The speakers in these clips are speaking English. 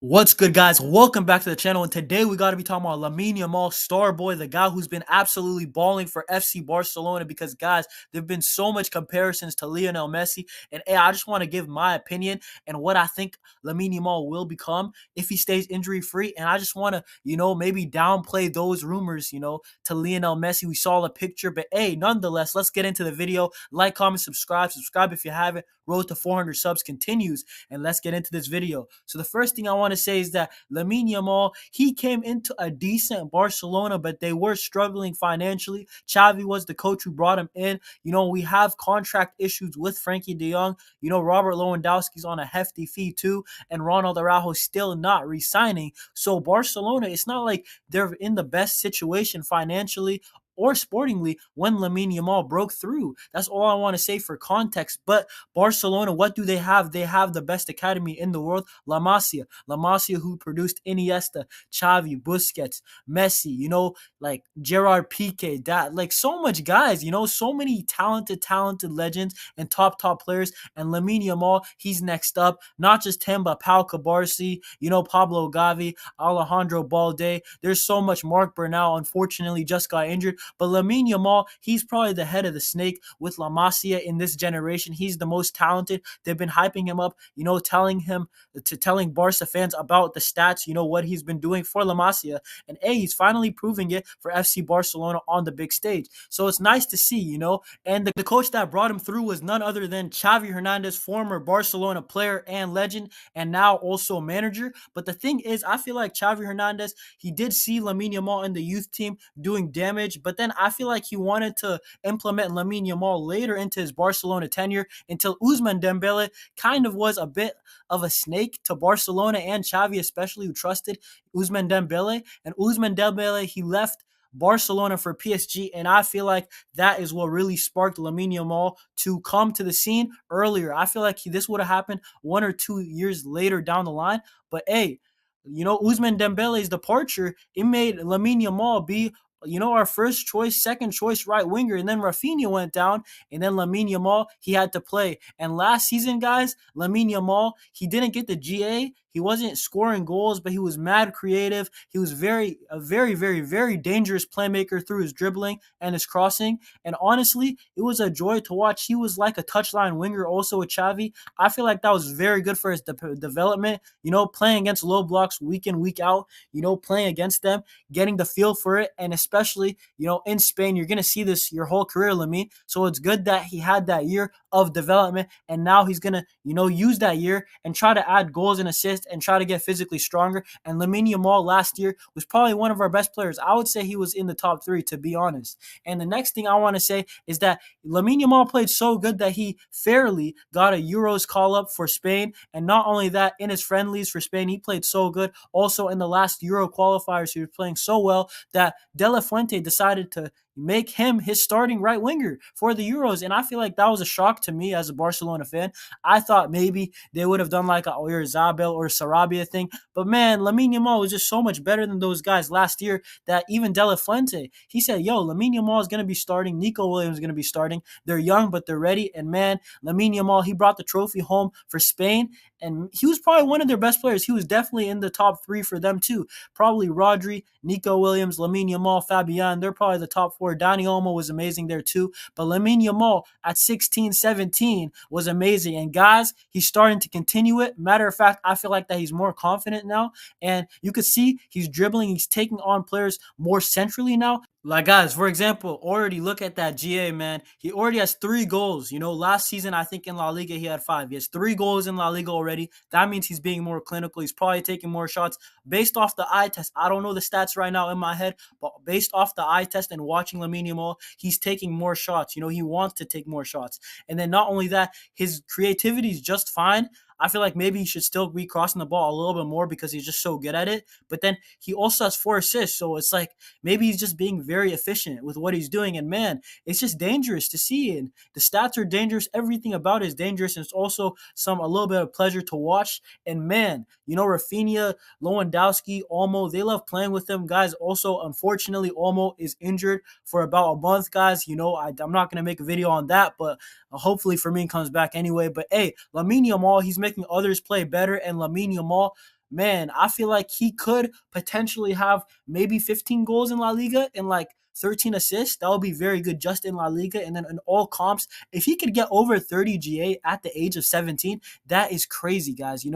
What's good, guys? Welcome back to the channel, and today we got to be talking about Lamine Yamal, Starboy, the guy who's been absolutely balling for FC Barcelona. Because, guys, there've been so much comparisons to Lionel Messi, and hey, I just want to give my opinion and what I think Lamine Yamal will become if he stays injury free. And I just want to, maybe downplay those rumors, to Lionel Messi. We saw the picture, but hey, nonetheless, let's get into the video. Like, comment, subscribe if you haven't. Road to 400 subs continues, and let's get into this video. So the first thing I want to say is that Lamine Yamal, he came into a decent Barcelona, but they were struggling financially. Xavi was the coach who brought him in. We have contract issues with Frankie de Jong. Robert Lewandowski's on a hefty fee too, and Ronald Araujo's still not re-signing. So Barcelona, it's not like they're in the best situation financially or sportingly when Lamine Yamal broke through. That's all I want to say for context. But Barcelona, what do they have? They have the best academy in the world, La Masia. La Masia, who produced Iniesta, Xavi, Busquets, Messi, like Gerard Piqué, so much guys, so many talented legends and top players. And Lamine Yamal, he's next up. Not just him, but Pau Cabarsi, Pablo Gavi, Alejandro Balde. There's so much. Mark Bernal, unfortunately, just got injured. But Lamine Yamal, he's probably the head of the snake with La Masia in this generation. He's the most talented. They've been hyping him up, telling Barca fans about the stats, what he's been doing for La Masia. And he's finally proving it for FC Barcelona on the big stage. So it's nice to see, And the coach that brought him through was none other than Xavi Hernandez, former Barcelona player and legend, and now also manager. But the thing is, I feel like Xavi Hernandez, he did see Lamine Yamal in the youth team doing damage, but then I feel like he wanted to implement Lamine Yamal later into his Barcelona tenure until Ousmane Dembele kind of was a bit of a snake to Barcelona and Xavi especially, who trusted Ousmane Dembele. And Ousmane Dembele, he left Barcelona for PSG, and I feel like that is what really sparked Lamine Yamal to come to the scene earlier. I feel like this would have happened 1 or 2 years later down the line, but hey, Ousmane Dembele's departure, it made Lamine Yamal be our first choice, second choice right winger. And then Rafinha went down, and then Lamine Yamal, he had to play. And last season, guys, Lamine Yamal, he didn't get the GA. He wasn't scoring goals, but he was mad creative. He was a very dangerous playmaker through his dribbling and his crossing. And honestly, it was a joy to watch. He was like a touchline winger also with Xavi. I feel like that was very good for his development, playing against low blocks week in, week out, playing against them, getting the feel for it. And especially, in Spain, you're going to see this your whole career, Lamine. So it's good that he had that year of development, and now he's going to, use that year and try to add goals and assists and try to get physically stronger. And Lamine Yamal last year was probably one of our best players. I would say he was in the top three, to be honest. And the next thing I want to say is that Lamine Yamal played so good that he fairly got a Euros call-up for Spain. And not only that, in his friendlies for Spain, he played so good. Also, in the last Euro qualifiers, he was playing so well that De La Fuente decided to make him his starting right winger for the Euros. And I feel like that was a shock to me as a Barcelona fan. I thought maybe they would have done like a Oyarzabal or Sarabia thing. But man, Lamine Yamal was just so much better than those guys last year that even De La Fuente, he said, yo, Lamine Yamal is going to be starting. Nico Williams is going to be starting. They're young, but they're ready. And man, Lamine Yamal, he brought the trophy home for Spain. And he was probably one of their best players. He was definitely in the top three for them too. Probably Rodri, Nico Williams, Lamine Yamal, Fabian. They're probably the top four. Dani Olmo was amazing there too. But Lamine Yamal at 16, 17 was amazing. And guys, he's starting to continue it. Matter of fact, I feel like that he's more confident now. And you could see he's dribbling. He's taking on players more centrally now. Like, guys, for example, already look at that GA, man. He already has 3 goals. Last season, I think in La Liga, he had 5. He has 3 goals in La Liga already. That means he's being more clinical. He's probably taking more shots. Based off the eye test, I don't know the stats right now in my head, but based off the eye test and watching Lamine Yamal, he's taking more shots. He wants to take more shots. And then not only that, his creativity is just fine. I feel like maybe he should still be crossing the ball a little bit more because he's just so good at it. But then he also has 4 assists. So it's like maybe he's just being very efficient with what he's doing. And man, it's just dangerous to see. And the stats are dangerous. Everything about it is dangerous. And it's also a little bit of pleasure to watch. And man, Rafinha, Lewandowski, Olmo, they love playing with them. Guys, also, unfortunately, Olmo is injured for about a month, guys. I'm not going to make a video on that, but hopefully Fermin comes back anyway. But hey, Lamine Yamal, he's making others play better. And Lamine Yamal, man, I feel like he could potentially have maybe 15 goals in La Liga and like 13 assists. That would be very good just in La Liga. And then in all comps, if he could get over 30 GA at the age of 17, that is crazy, guys. And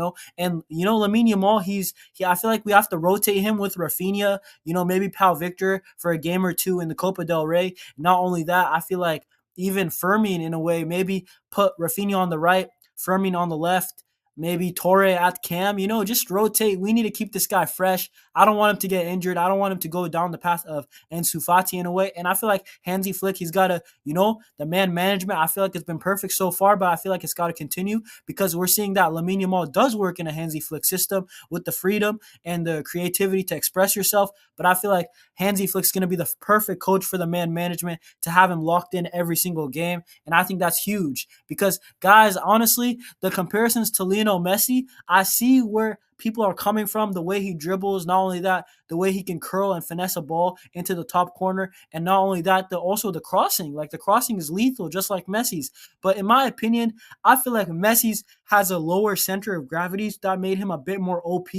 Lamine Yamal, I feel like we have to rotate him with Rafinha, maybe Pau Victor for a game or two in the Copa del Rey. Not only that, I feel like even Fermin in a way, maybe put Rafinha on the right, Fermin on the left, maybe Torre at cam, just rotate. We need to keep this guy fresh. I don't want him to get injured. I don't want him to go down the path of Ansu Fati in a way. And I feel like Hansi Flick, he's got to, the man management, I feel like it's been perfect so far, but I feel like it's got to continue because we're seeing that Lamine Yamal does work in a Hansi Flick system with the freedom and the creativity to express yourself. But I feel like Hansi Flick's going to be the perfect coach for the man management to have him locked in every single game. And I think that's huge because, guys, honestly, the comparisons to Lionel Messi, I see where people are coming from, the way he dribbles, not only that, the way he can curl and finesse a ball into the top corner, and not only that, also the crossing. Like the crossing is lethal, just like Messi's. But in my opinion, I feel like Messi's has a lower center of gravity that made him a bit more OP.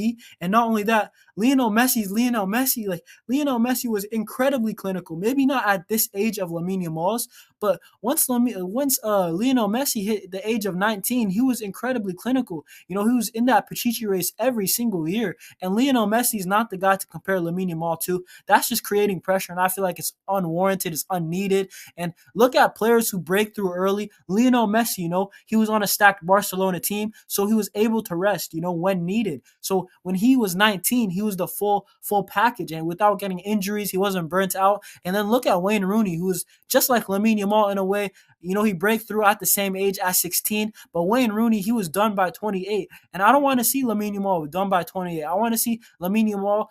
And not only that, Lionel Messi. Like Lionel Messi was incredibly clinical. Maybe not at this age of Lamine Yamal's, but once Lionel Messi hit the age of 19, he was incredibly clinical. He was in that Pichichi race every single year. And Lionel Messi is not the guy to compare Lamine Yamal to. That's just creating pressure, and I feel like it's unwarranted, it's unneeded. And look at players who break through early. Lionel Messi, he was on a stacked Barcelona team, so he was able to rest, when needed. So when he was 19, he was the full package, and without getting injuries, he wasn't burnt out. And then look at Wayne Rooney, who was just like Lamine Yamal in a way. He break through at the same age as 16, but Wayne Rooney, he was done by 28. And I don't want to see Lamine Yamal done by 28. I want to see Lamine Yamal,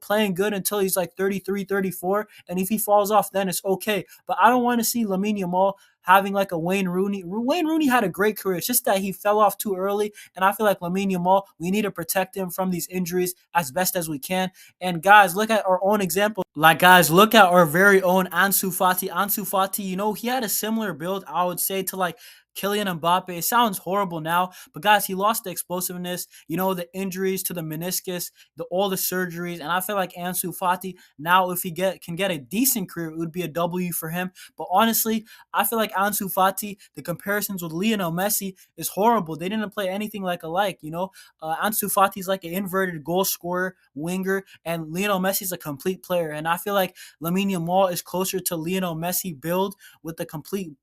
playing good until he's like 33, 34. And if he falls off, then it's okay. But I don't want to see Lamine Yamal having like a Wayne Rooney. Wayne Rooney had a great career. It's just that he fell off too early. And I feel like Lamine Yamal, we need to protect him from these injuries as best as we can. And guys, look at our own example. Like, guys, look at our very own Ansu Fati. Ansu Fati, he had a similar build, I would say, to like Kylian Mbappe. It sounds horrible now, but guys, he lost the explosiveness, the injuries to the meniscus, all the surgeries, and I feel like Ansu Fati now, if he can get a decent career, it would be a W for him. But honestly, I feel like Ansu Fati, the comparisons with Lionel Messi is horrible. They didn't play anything like alike. Ansu Fati is like an inverted goal scorer, winger, and Lionel Messi is a complete player. And I feel like Lamine Yamal is closer to Lionel Messi build with the complete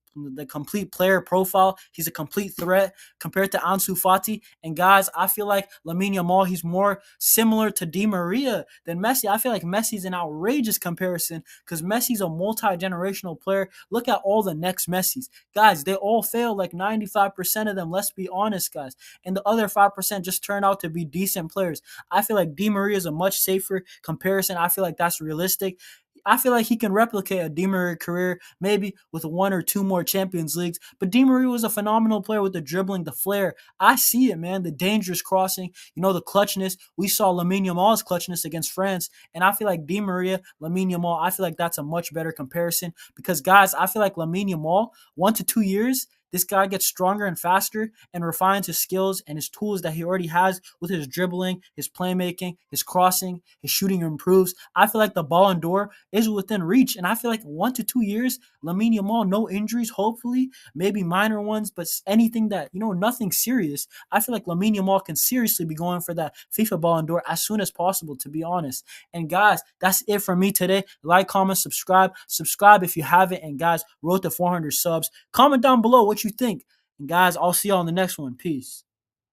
player profile. He's a complete threat compared to Ansu Fati. And guys, I feel like Lamine Yamal, he's more similar to Di Maria than Messi. I feel like Messi's an outrageous comparison because Messi's a multi-generational player. Look at all the next Messis. Guys, they all fail, like 95% of them, let's be honest, guys. And the other 5% just turn out to be decent players. I feel like Di Maria is a much safer comparison. I feel like that's realistic. I feel like he can replicate a Di Maria career, maybe with one or two more Champions Leagues. But Di Maria was a phenomenal player with the dribbling, the flair. I see it, man. The dangerous crossing, the clutchness. We saw Lamine Yamal's clutchness against France. And I feel like Di Maria, Lamine Yamal, I feel like that's a much better comparison. Because, guys, I feel like Lamine Yamal, 1 to 2 years, this guy gets stronger and faster and refines his skills and his tools that he already has with his dribbling, his playmaking, his crossing, his shooting improves. I feel like the Ballon d'Or is within reach. And I feel like 1 to 2 years, Lamine Yamal, no injuries, hopefully, maybe minor ones, but anything that, nothing serious. I feel like Lamine Yamal can seriously be going for that FIFA Ballon d'Or as soon as possible, to be honest. And guys, that's it for me today. Like, comment, subscribe. Subscribe if you haven't. And guys, road to 400 subs. Comment down below what you think. And guys, I'll see y'all on the next one. Peace.